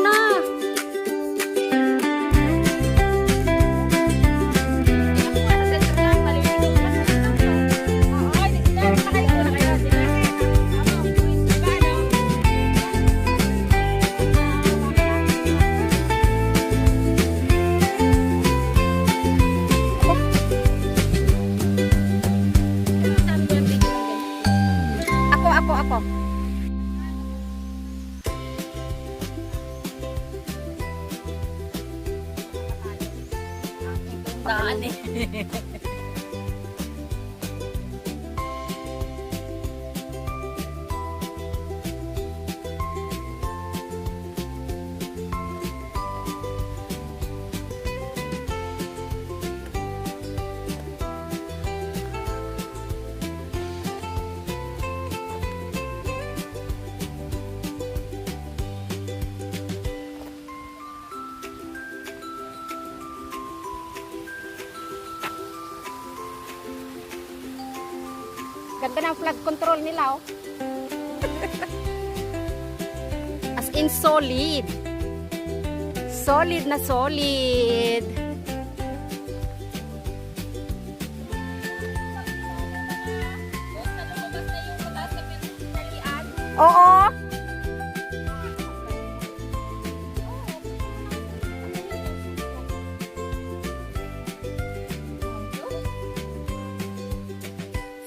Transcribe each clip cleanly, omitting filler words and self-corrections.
na. Ako. Daan eh. Ganda ng flood control nila, oh. As in solid. Solid na solid. Oo.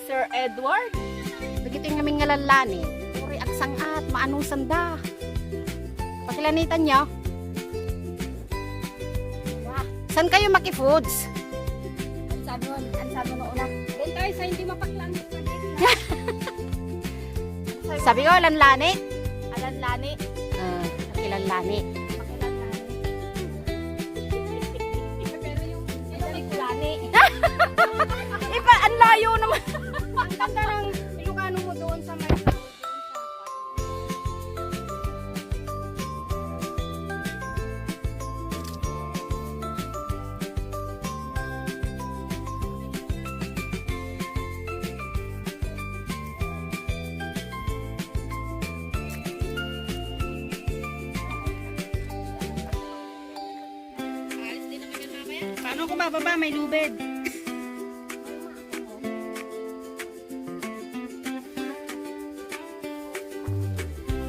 Sir Edward, begitu yung aming ngalalani. Puri aksang at maanong sanda. Pakilanitan nyo. Saan kayo maki-foods? Ansano na una. Doon tayo sa hindi mapaklang. Sabi ko, lanlani. Alanlani. Pakilanlani. Pero yung lani. Iba, ang layo naman. Ang ganda ng Ilocano mo doon sa may Paano ko bababa? May lubid.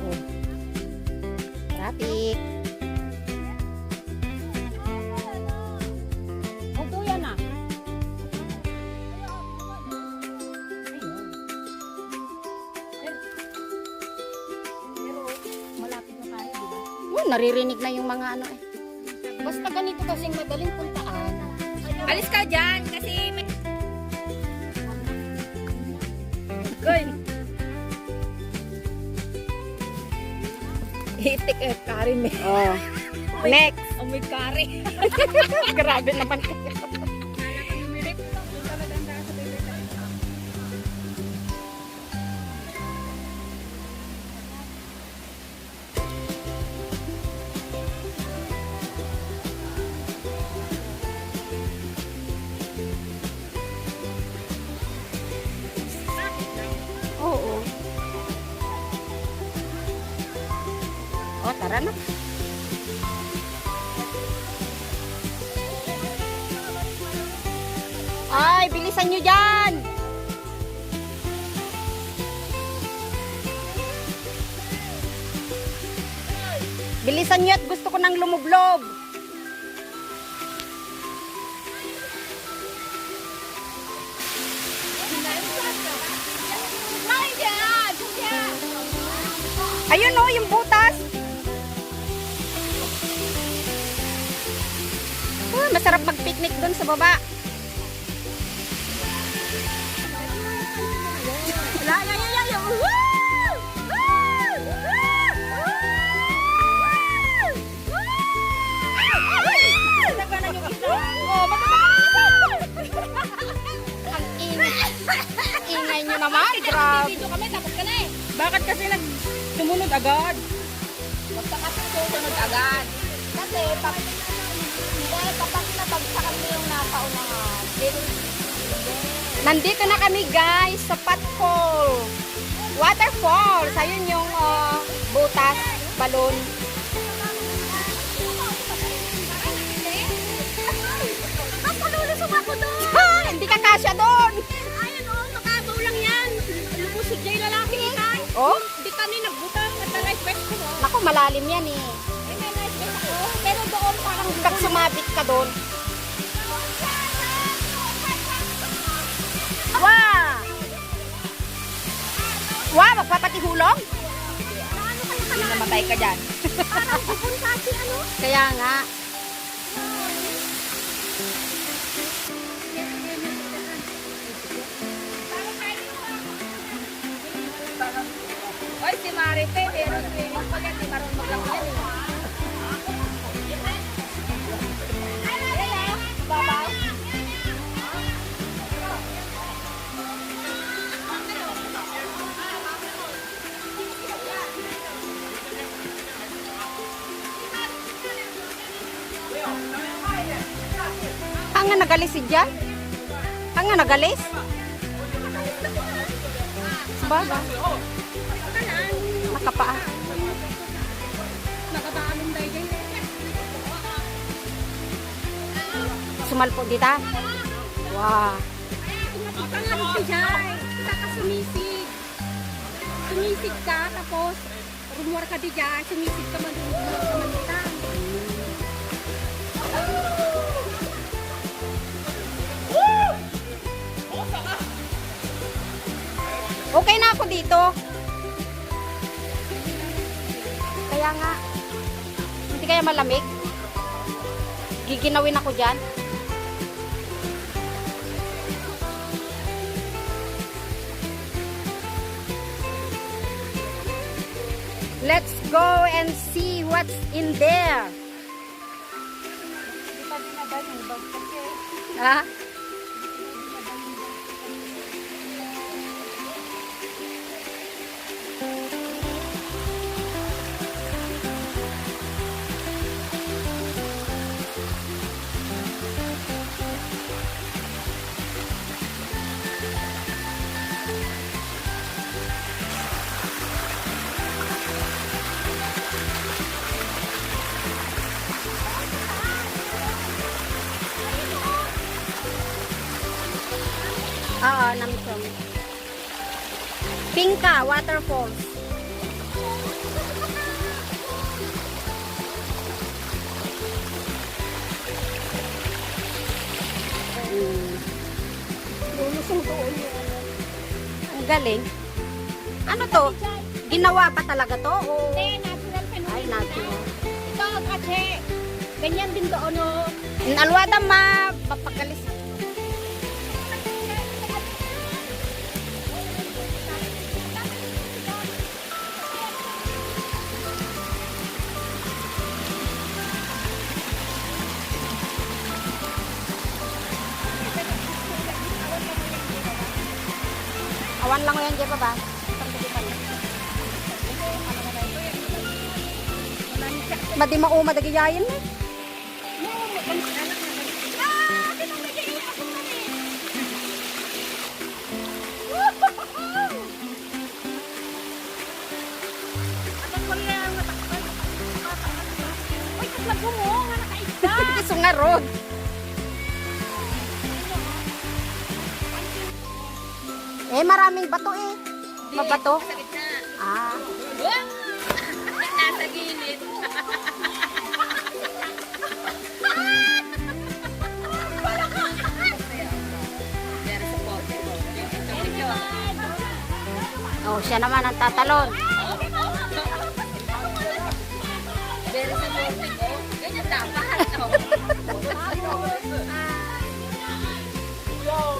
Oh. Traffic. Oto yan ah. Pero malapit na tayo, di ba? Naririnig na yung mga ano eh. Basta ganito kasing madaling puntaan. Alis ka dyan kasi may... Goy! Hitik eh, karin eh. Oh. Next. Amoy kari. Grabe naman kayo. Oo. Oh, tara na. Ay, bilisan nyo dyan! Bilisan nyo at gusto ko nang lumublob. Ayun o, yung butas. Masarap mag-picnic dun sa baba. Ingay nyo naman, grabe. Video kami, tapos ka na eh. Bakit kasi sumunod agad? Basta kasi susunod agad. Kasi, kapag nabagsakan mo yung nakaunahan, Nandito na kami guys sa Patfall Waterfalls. Ayun yung butas, balon. siya doon. Ayan o, makabaw lang yan. Lumusog niya yung lalaki eh. Oh, Di kami nagbutang at na life vest ko. naku, malalim yan eh. Ay, may life vest ako. Pero doon parang Pag sumabit ka doon. Wow! Wow, magpapatihulong? hindi namatay ka dyan. Kaya nga. Oy, si Marite, meron swimming pool yan. Di marunong lang yan eh. Babaw. Hanga nagalis si Jan? Hanga nagalis? Baga. Nakapaa. Nakabaalong tayo dyan. Sumalpo dita. Wow. Pangalit ka dyan. Kita ka sumisig. Sumisig ka, tapos rumor ka di dyan. Sumisig ka man doon. Rumor ka man dita. Okay na ako dito. Kaya nga. Hindi kaya malamig. Giginawin ako dyan. Let's go and see what's in there. Ah? Oo, Namsong. Pingka, waterfalls. Lulusong doon. Ang galing. Ano to? Ginawa pa talaga to? O... Hindi, natural phenomenon. Ay, natural. Ito kasi, ganyan din doon o. Alwada ma, papagalis. Awan lang ko yan, Jepa ba? Madi mauma dagiyayin eh. Sunga road. Eh, maraming bato eh. Mabato? Sa gitna. Ah. Nasa gilid. Very supportive. Thank you. Oh, siya naman ang tatalon. Very supportive. Oh. Ganyan dapat.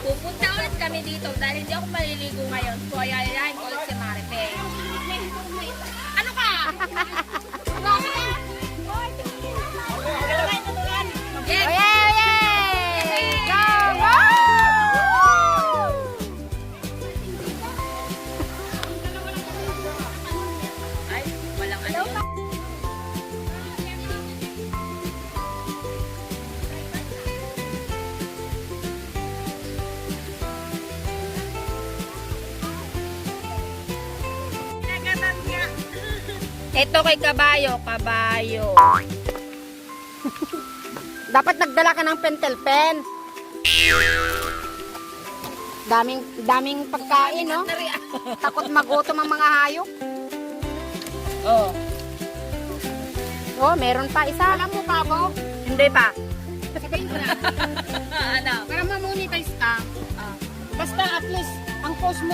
Pupunta ulit kami dito dahil hindi ako maliligo ngayon. So, ayayain ko ulit si Marite. Ano ka? Yes! Oh, yay! Go! Go! Ay, walang ano. Ito kay kabayo, kabayo. Dapat nagdala ka ng pentel pen. Daming pagkain, no? Takot magutom ang mga hayop. Oh. Oh, meron pa isa. Alam mo pa ako? Hindi pa. Sabihin ko na. Ano? Para ma-monetize ka. Basta at least ang post mo